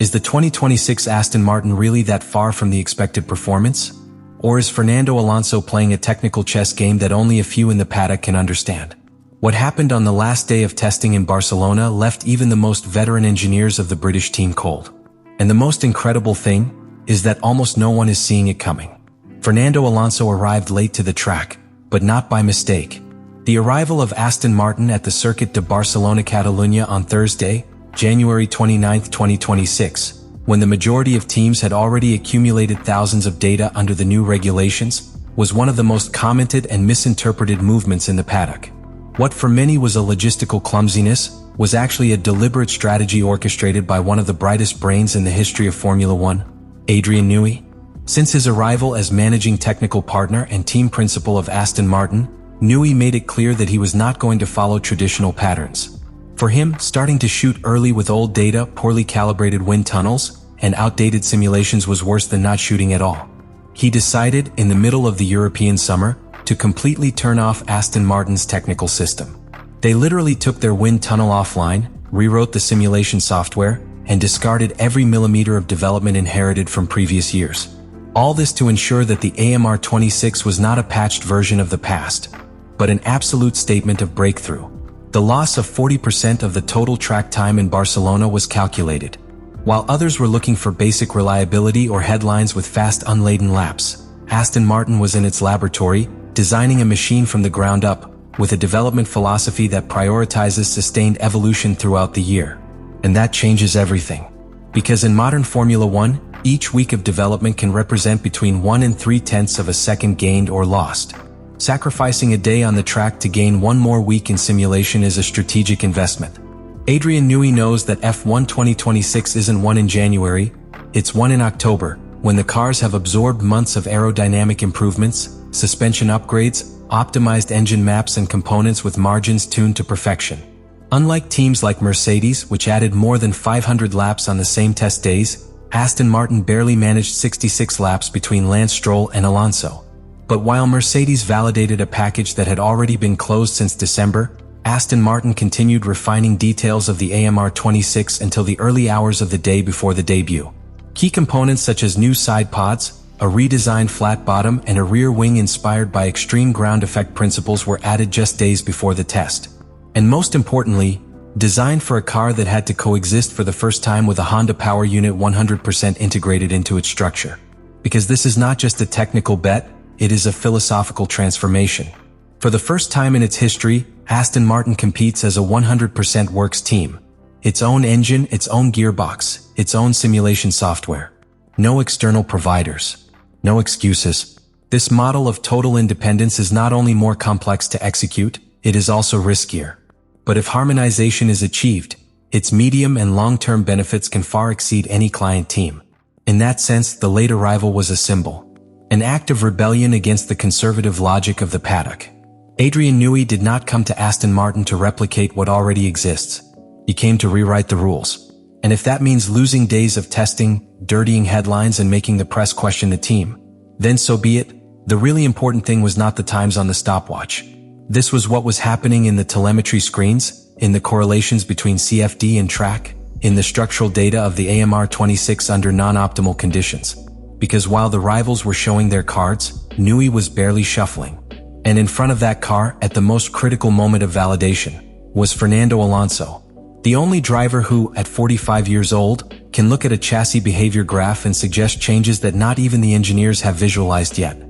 Is the 2026 Aston Martin really that far from the expected performance? Or is Fernando Alonso playing a technical chess game that only a few in the paddock can understand? What happened on the last day of testing in Barcelona left even the most veteran engineers of the British team cold. And the most incredible thing is that almost no one is seeing it coming. Fernando Alonso arrived late to the track, but not by mistake. The arrival of Aston Martin at the Circuit de Barcelona-Catalunya on Thursday, January 29, 2026, when the majority of teams had already accumulated thousands of data under the new regulations, was one of the most commented and misinterpreted movements in the paddock. What for many was a logistical clumsiness was actually a deliberate strategy orchestrated by one of the brightest brains in the history of Formula One, Adrian Newey. Since his arrival as managing technical partner and team principal of Aston Martin, Newey made it clear that he was not going to follow traditional patterns. For him, starting to shoot early with old data, poorly calibrated wind tunnels, and outdated simulations was worse than not shooting at all. He decided, in the middle of the European summer, to completely turn off Aston Martin's technical system. They literally took their wind tunnel offline, rewrote the simulation software, and discarded every millimeter of development inherited from previous years. All this to ensure that the AMR26 was not a patched version of the past, but an absolute statement of breakthrough. The loss of 40% of the total track time in Barcelona was calculated. While others were looking for basic reliability or headlines with fast unladen laps, Aston Martin was in its laboratory, designing a machine from the ground up, with a development philosophy that prioritizes sustained evolution throughout the year. And that changes everything. Because in modern Formula One, each week of development can represent between 1 and 3/10 of a second gained or lost. Sacrificing a day on the track to gain one more week in simulation is a strategic investment. Adrian Newey knows that F1 2026 isn't won in January, it's won in October, when the cars have absorbed months of aerodynamic improvements, suspension upgrades, optimized engine maps and components with margins tuned to perfection. Unlike teams like Mercedes, which added more than 500 laps on the same test days, Aston Martin barely managed 66 laps between Lance Stroll and Alonso. But while Mercedes validated a package that had already been closed since December, Aston Martin continued refining details of the AMR26 until the early hours of the day before the debut. Key components such as new side pods, a redesigned flat bottom and a rear wing inspired by extreme ground effect principles were added just days before the test. And most importantly, designed for a car that had to coexist for the first time with a Honda power unit 100% integrated into its structure. Because this is not just a technical bet, it is a philosophical transformation. For the first time in its history, Aston Martin competes as a 100% works team. Its own engine, its own gearbox, its own simulation software. No external providers. No excuses. This model of total independence is not only more complex to execute, it is also riskier. But if harmonization is achieved, its medium and long-term benefits can far exceed any client team. In that sense, the late arrival was a symbol. An act of rebellion against the conservative logic of the paddock. Adrian Newey did not come to Aston Martin to replicate what already exists. He came to rewrite the rules. And if that means losing days of testing, dirtying headlines and making the press question the team, then so be it. The really important thing was not the times on the stopwatch. This was what was happening in the telemetry screens, in the correlations between CFD and track, in the structural data of the AMR26 under non-optimal conditions. Because while the rivals were showing their cards, Newey was barely shuffling. And in front of that car, at the most critical moment of validation, was Fernando Alonso. The only driver who, at 45 years old, can look at a chassis behavior graph and suggest changes that not even the engineers have visualized yet.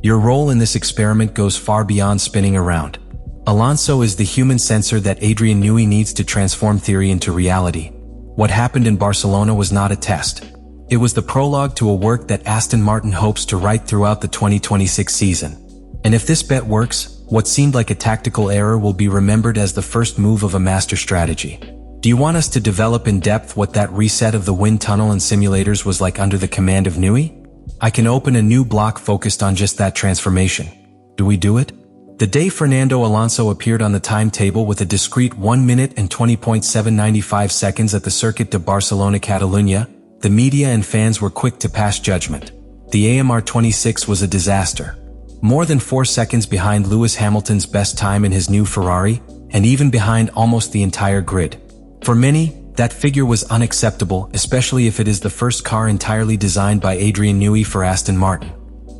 Your role in this experiment goes far beyond spinning around. Alonso is the human sensor that Adrian Newey needs to transform theory into reality. What happened in Barcelona was not a test. It was the prologue to a work that Aston Martin hopes to write throughout the 2026 season. And if this bet works, what seemed like a tactical error will be remembered as the first move of a master strategy. Do you want us to develop in depth what that reset of the wind tunnel and simulators was like under the command of Newey? I can open a new block focused on just that transformation. Do we do it? The day Fernando Alonso appeared on the timetable with a discrete 1 minute and 20.795 seconds at the Circuit de Barcelona-Catalunya, the media and fans were quick to pass judgment. The AMR26 was a disaster. More than 4 seconds behind Lewis Hamilton's best time in his new Ferrari, and even behind almost the entire grid. For many, That figure was unacceptable, especially if it is the first car entirely designed by Adrian Newey for Aston Martin.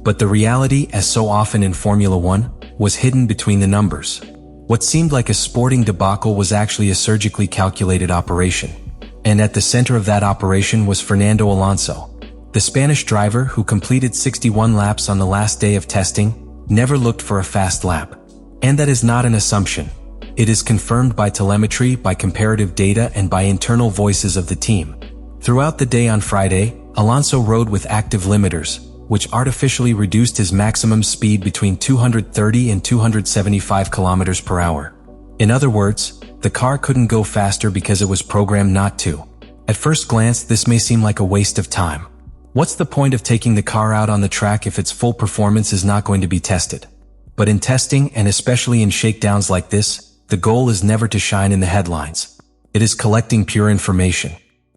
But the reality, as so often in Formula One, was hidden between the numbers. What seemed like a sporting debacle was actually a surgically calculated operation. And at the center of that operation was Fernando Alonso. The Spanish driver, who completed 61 laps on the last day of testing, never looked for a fast lap. And that is not an assumption. It is confirmed by telemetry, by comparative data, and by internal voices of the team. Throughout the day on Friday, Alonso rode with active limiters, which artificially reduced his maximum speed between 230 and 275 kilometers per hour. In other words, the car couldn't go faster because it was programmed not to. At first glance, this may seem like a waste of time. What's the point of taking the car out on the track if its full performance is not going to be tested? But in testing, and especially in shakedowns like this, the goal is never to shine in the headlines. It is collecting pure information.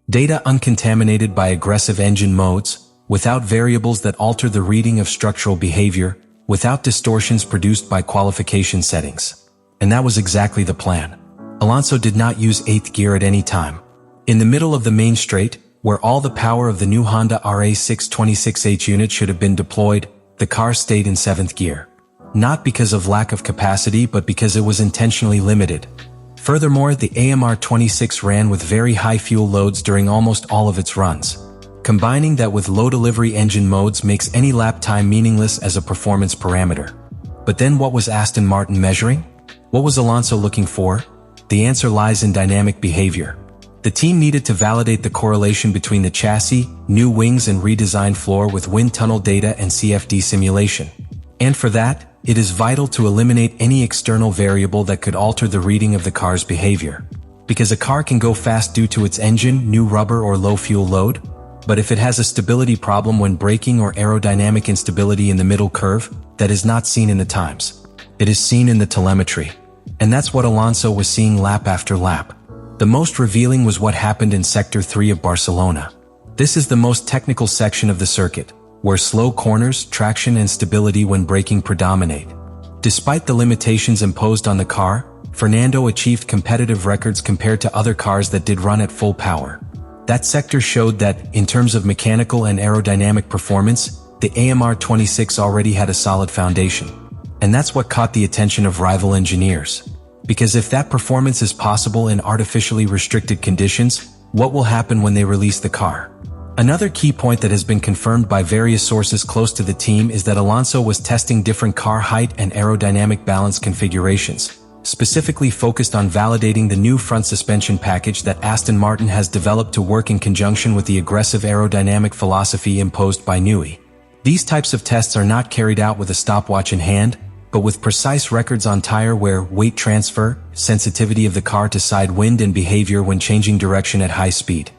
Data uncontaminated by aggressive engine modes, without variables that alter the reading of structural behavior, without distortions produced by qualification settings. And that was exactly the plan. Alonso did not use 8th gear at any time. In the middle of the main straight, where all the power of the new Honda RA626H unit should have been deployed, the car stayed in 7th gear. Not because of lack of capacity, but because it was intentionally limited. Furthermore, the AMR26 ran with very high fuel loads during almost all of its runs. Combining that with low delivery engine modes makes any lap time meaningless as a performance parameter. But then what was Aston Martin measuring? What was Alonso looking for? The answer lies in dynamic behavior. The team needed to validate the correlation between the chassis, new wings and redesigned floor with wind tunnel data and CFD simulation. And for that, it is vital to eliminate any external variable that could alter the reading of the car's behavior. Because a car can go fast due to its engine, new rubber or low fuel load, but if it has a stability problem when braking or aerodynamic instability in the middle curve, that is not seen in the times. It is seen in the telemetry. And that's what Alonso was seeing lap after lap. The most revealing was what happened in Sector 3 of Barcelona. This is the most technical section of the circuit, where slow corners, traction and stability when braking predominate. Despite the limitations imposed on the car, Fernando achieved competitive records compared to other cars that did run at full power. That sector showed that, in terms of mechanical and aerodynamic performance, the AMR26 already had a solid foundation. And that's what caught the attention of rival engineers. Because if that performance is possible in artificially restricted conditions, what will happen when they release the car? Another key point that has been confirmed by various sources close to the team is that Alonso was testing different car height and aerodynamic balance configurations, specifically focused on validating the new front suspension package that Aston Martin has developed to work in conjunction with the aggressive aerodynamic philosophy imposed by Newey. These types of tests are not carried out with a stopwatch in hand, but with precise records on tire wear, weight transfer, sensitivity of the car to side wind and behavior when changing direction at high speed.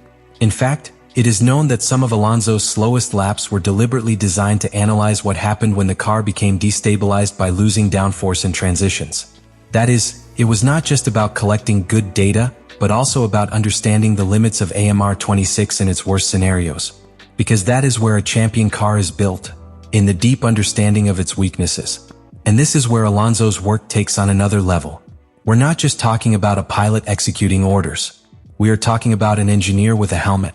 In fact, it is known that some of Alonso's slowest laps were deliberately designed to analyze what happened when the car became destabilized by losing downforce in transitions. That is, it was not just about collecting good data, but also about understanding the limits of AMR26 in its worst scenarios. Because that is where a champion car is built, in the deep understanding of its weaknesses. And this is where Alonso's work takes on another level. We're not just talking about a pilot executing orders. We are talking about an engineer with a helmet.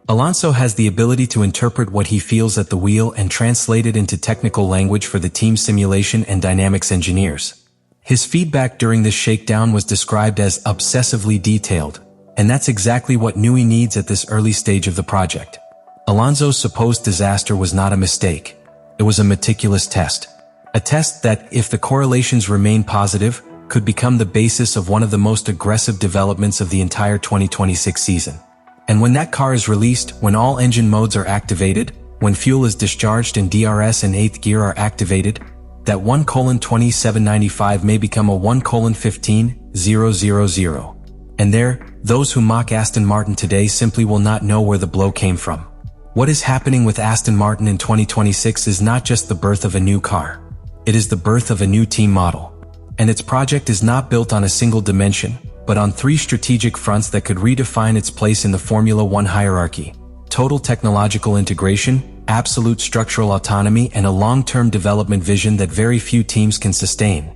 Alonso has the ability to interpret what he feels at the wheel and translate it into technical language for the team simulation and dynamics engineers. His feedback during this shakedown was described as obsessively detailed, and that's exactly what Newey needs at this early stage of the project. Alonso's supposed disaster was not a mistake. It was a meticulous test. A test that, if the correlations remain positive, could become the basis of one of the most aggressive developments of the entire 2026 season. And when that car is released, when all engine modes are activated, when fuel is discharged and DRS and 8th gear are activated, that 1:2795 may become a 1:15,000. And there, those who mock Aston Martin today simply will not know where the blow came from. What is happening with Aston Martin in 2026 is not just the birth of a new car. It is the birth of a new team model. And its project is not built on a single dimension, but on three strategic fronts that could redefine its place in the Formula One hierarchy: total technological integration, absolute structural autonomy, and a long-term development vision that very few teams can sustain.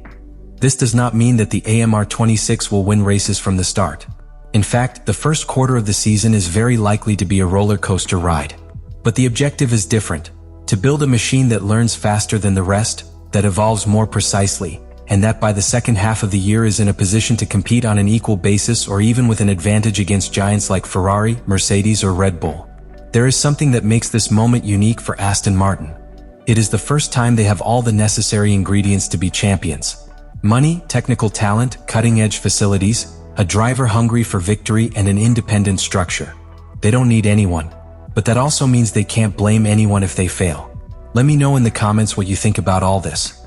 This does not mean that the AMR26 will win races from the start. In fact, the first quarter of the season is very likely to be a roller coaster ride. But the objective is different: to build a machine that learns faster than the rest, that evolves more precisely, and that by the second half of the year is in a position to compete on an equal basis or even with an advantage against giants like Ferrari, Mercedes, or Red Bull. There is something that makes this moment unique for Aston Martin. It is the first time they have all the necessary ingredients to be champions: money, technical talent, cutting-edge facilities, a driver hungry for victory, and an independent structure. They don't need anyone, but that also means they can't blame anyone if they fail. Let me know in the comments what you think about all this.